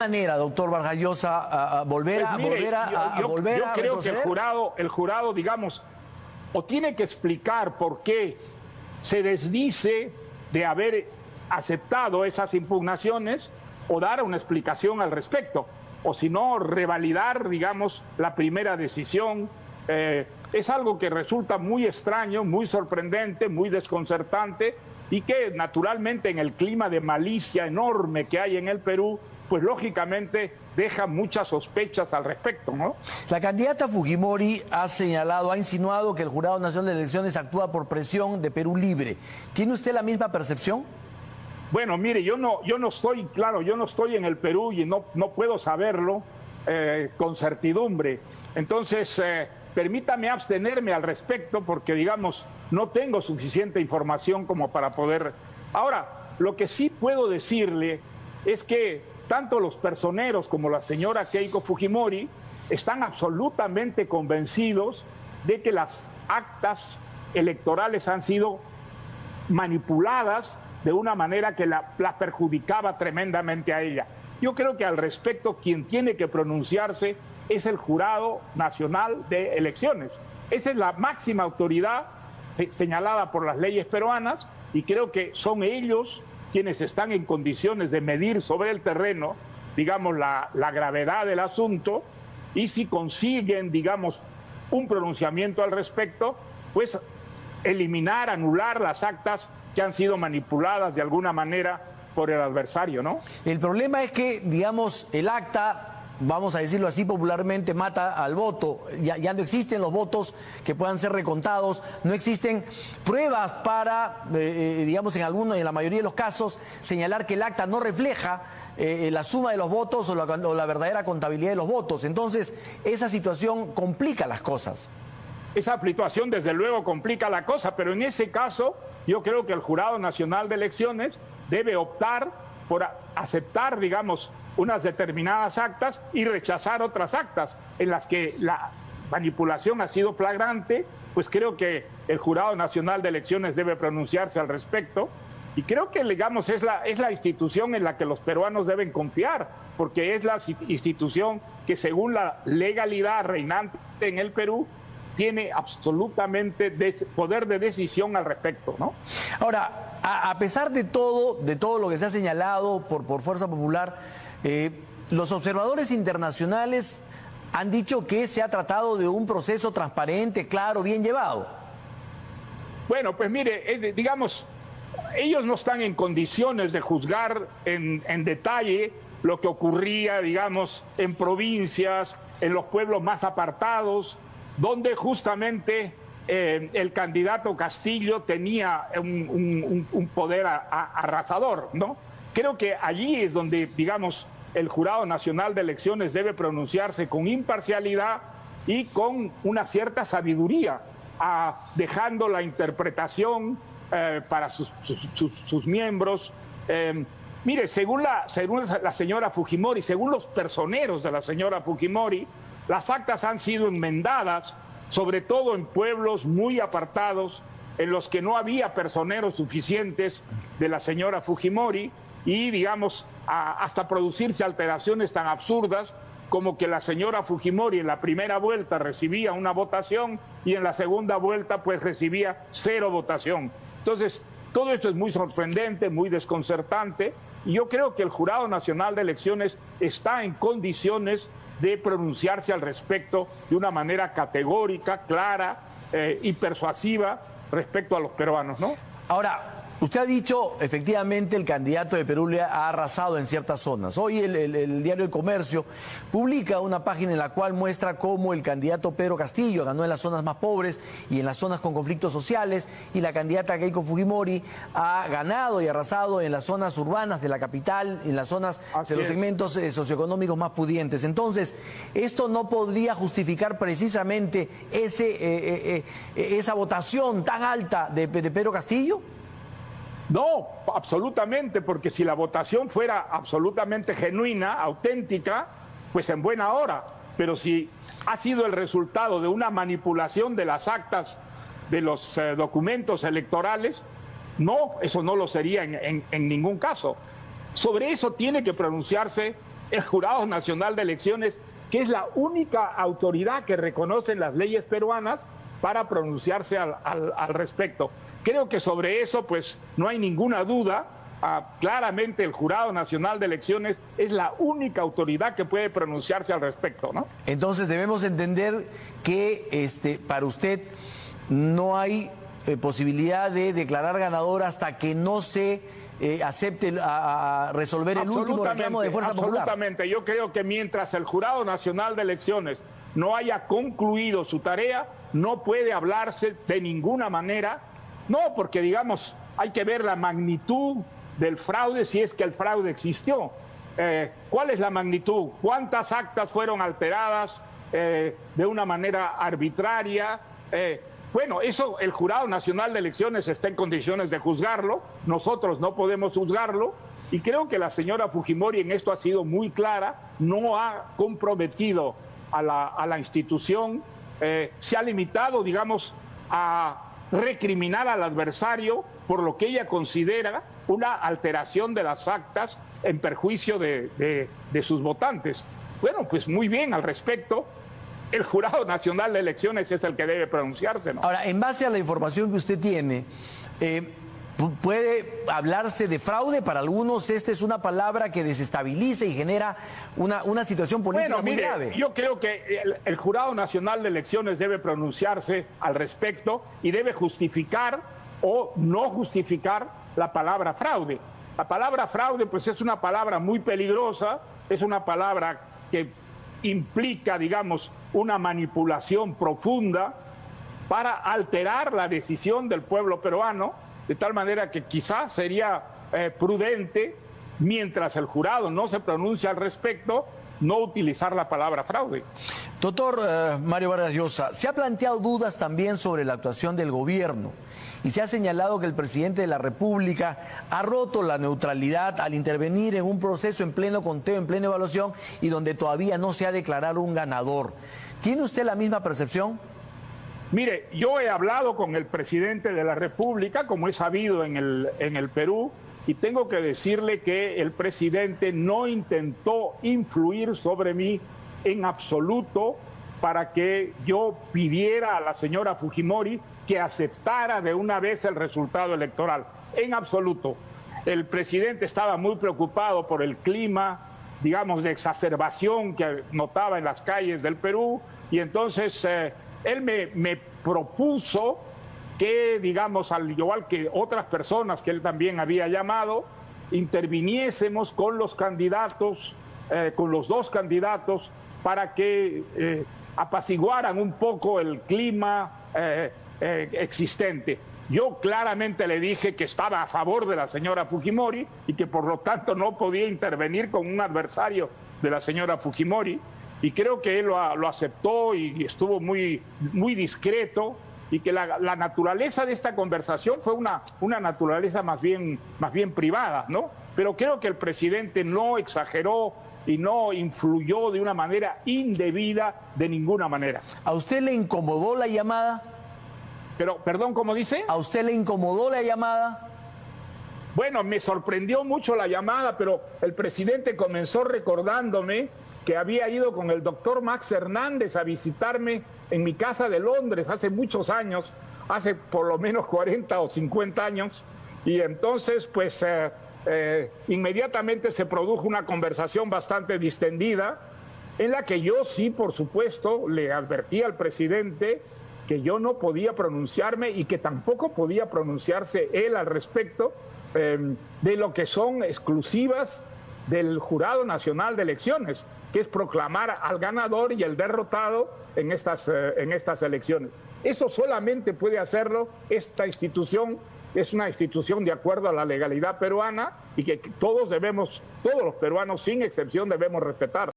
manera, doctor Vargas Llosa, volver a Yo creo que retroceder? el jurado, digamos, o tiene que explicar por qué se desdice de haber aceptado esas impugnaciones o dar una explicación al respecto, o si no, revalidar, digamos, la primera decisión. Es algo que resulta muy extraño, muy sorprendente, muy desconcertante y que naturalmente en el clima de malicia enorme que hay en el Perú, pues lógicamente deja muchas sospechas al respecto, ¿no? La candidata Fujimori ha señalado, ha insinuado que el Jurado Nacional de Elecciones actúa por presión de Perú Libre. ¿Tiene usted la misma percepción? Bueno, mire, yo no estoy, claro, yo no estoy en el Perú y no puedo saberlo con certidumbre. Entonces, permítame abstenerme al respecto porque, digamos, no tengo suficiente información como para poder... Ahora, lo que sí puedo decirle es que tanto los personeros como la señora Keiko Fujimori están absolutamente convencidos de que las actas electorales han sido manipuladas de una manera que la perjudicaba tremendamente a ella. Yo creo que al respecto quien tiene que pronunciarse es el Jurado Nacional de Elecciones. Esa es la máxima autoridad señalada por las leyes peruanas y creo que son ellos quienes están en condiciones de medir sobre el terreno, digamos, la gravedad del asunto y si consiguen, digamos, un pronunciamiento al respecto, pues eliminar, anular las actas que han sido manipuladas de alguna manera por el adversario, ¿no? El problema es que, digamos, el acta, vamos a decirlo así popularmente, mata al voto. Ya no existen los votos que puedan ser recontados, no existen pruebas para, digamos, en la mayoría de los casos, señalar que el acta no refleja la suma de los votos o la verdadera contabilidad de los votos. Entonces, esa situación complica las cosas. Esa situación desde luego complica la cosa, pero en ese caso yo creo que el Jurado Nacional de Elecciones debe optar por aceptar, digamos, unas determinadas actas y rechazar otras actas en las que la manipulación ha sido flagrante. Pues creo que el Jurado Nacional de Elecciones debe pronunciarse al respecto y creo que, digamos, es la institución en la que los peruanos deben confiar, porque es la institución que según la legalidad reinante en el Perú tiene absolutamente poder de decisión al respecto, ¿no? Ahora, a pesar de todo lo que se ha señalado por Fuerza Popular, los observadores internacionales han dicho que se ha tratado de un proceso transparente, claro, bien llevado. Bueno, pues mire, digamos, ellos no están en condiciones de juzgar en detalle lo que ocurría, digamos, en provincias, en los pueblos más apartados, donde justamente el candidato Castillo tenía un poder arrasador, ¿no? Creo que allí es donde, digamos, el Jurado Nacional de Elecciones debe pronunciarse con imparcialidad y con una cierta sabiduría, dejando la interpretación para sus miembros. Mire, según la señora Fujimori, según los personeros de la señora Fujimori, las actas han sido enmendadas, sobre todo en pueblos muy apartados, en los que no había personeros suficientes de la señora Fujimori y, digamos, hasta producirse alteraciones tan absurdas como que la señora Fujimori en la primera vuelta recibía una votación y en la segunda vuelta pues recibía 0 votación. Entonces, todo esto es muy sorprendente, muy desconcertante y yo creo que el Jurado Nacional de Elecciones está en condiciones de pronunciarse al respecto de una manera categórica, clara y persuasiva respecto a los peruanos, ¿no? Ahora, usted ha dicho, efectivamente, el candidato de Perú le ha arrasado en ciertas zonas. Hoy el diario El Comercio publica una página en la cual muestra cómo el candidato Pedro Castillo ganó en las zonas más pobres y en las zonas con conflictos sociales, y la candidata Keiko Fujimori ha ganado y arrasado en las zonas urbanas de la capital, en las zonas de los segmentos socioeconómicos más pudientes. Entonces, ¿esto no podría justificar precisamente esa votación tan alta de Pedro Castillo? No, absolutamente, porque si la votación fuera absolutamente genuina, auténtica, pues en buena hora. Pero si ha sido el resultado de una manipulación de las actas de los documentos electorales, no, eso no lo sería en ningún caso. Sobre eso tiene que pronunciarse el Jurado Nacional de Elecciones, que es la única autoridad que reconocen las leyes peruanas para pronunciarse al respecto. Creo que sobre eso pues no hay ninguna duda. Claramente el Jurado Nacional de Elecciones es la única autoridad que puede pronunciarse al respecto, ¿no? Entonces debemos entender que para usted no hay posibilidad de declarar ganador hasta que no se acepte a resolver el último reclamo de Fuerza Popular. Absolutamente. Yo creo que mientras el Jurado Nacional de Elecciones no haya concluido su tarea, no puede hablarse de ninguna manera. No, porque digamos, hay que ver la magnitud del fraude, si es que el fraude existió. ¿Cuál es la magnitud? ¿Cuántas actas fueron alteradas de una manera arbitraria? Bueno, eso el Jurado Nacional de Elecciones está en condiciones de juzgarlo, nosotros no podemos juzgarlo, y creo que la señora Fujimori en esto ha sido muy clara, no ha comprometido a la institución, se ha limitado, digamos, a recriminar al adversario por lo que ella considera una alteración de las actas en perjuicio de sus votantes. Bueno, pues muy bien al respecto. El Jurado Nacional de Elecciones es el que debe pronunciarse, ¿no? Ahora, en base a la información que usted tiene, ¿puede hablarse de fraude? Para algunos esta es una palabra que desestabiliza y genera una situación política muy grave. Yo creo que el Jurado Nacional de Elecciones debe pronunciarse al respecto y debe justificar o no justificar la palabra fraude. La palabra fraude pues es una palabra muy peligrosa, es una palabra que implica, digamos, una manipulación profunda para alterar la decisión del pueblo peruano, de tal manera que quizás sería prudente, mientras el jurado no se pronuncia al respecto, no utilizar la palabra fraude. Doctor Mario Vargas Llosa, se ha planteado dudas también sobre la actuación del gobierno y se ha señalado que el presidente de la República ha roto la neutralidad al intervenir en un proceso en pleno conteo, en plena evaluación y donde todavía no se ha declarado un ganador. ¿Tiene usted la misma percepción? Mire, yo he hablado con el presidente de la República, como he sabido en el Perú, y tengo que decirle que el presidente no intentó influir sobre mí en absoluto para que yo pidiera a la señora Fujimori que aceptara de una vez el resultado electoral. En absoluto. El presidente estaba muy preocupado por el clima, digamos, de exacerbación que notaba en las calles del Perú, y entonces él me propuso que, digamos, al igual que otras personas que él también había llamado, interviniésemos con los candidatos, con los dos candidatos, para que apaciguaran un poco el clima existente. Yo claramente le dije que estaba a favor de la señora Fujimori y que por lo tanto no podía intervenir con un adversario de la señora Fujimori, y creo que él lo aceptó y estuvo muy discreto, y que la naturaleza de esta conversación fue una naturaleza más bien privada, ¿no? Pero creo que el presidente no exageró y no influyó de una manera indebida de ninguna manera. ¿A usted le incomodó la llamada? Pero, perdón, ¿cómo dice? ¿A usted le incomodó la llamada? Bueno, me sorprendió mucho la llamada, pero el presidente comenzó recordándome que había ido con el doctor Max Hernández a visitarme en mi casa de Londres hace muchos años, hace por lo menos 40 o 50 años, y entonces pues inmediatamente se produjo una conversación bastante distendida, en la que yo sí, por supuesto, le advertí al presidente que yo no podía pronunciarme y que tampoco podía pronunciarse él al respecto de lo que son exclusivas del Jurado Nacional de Elecciones, que es proclamar al ganador y el derrotado en estas elecciones. Eso solamente puede hacerlo esta institución, es una institución de acuerdo a la legalidad peruana y que todos los peruanos sin excepción debemos respetar.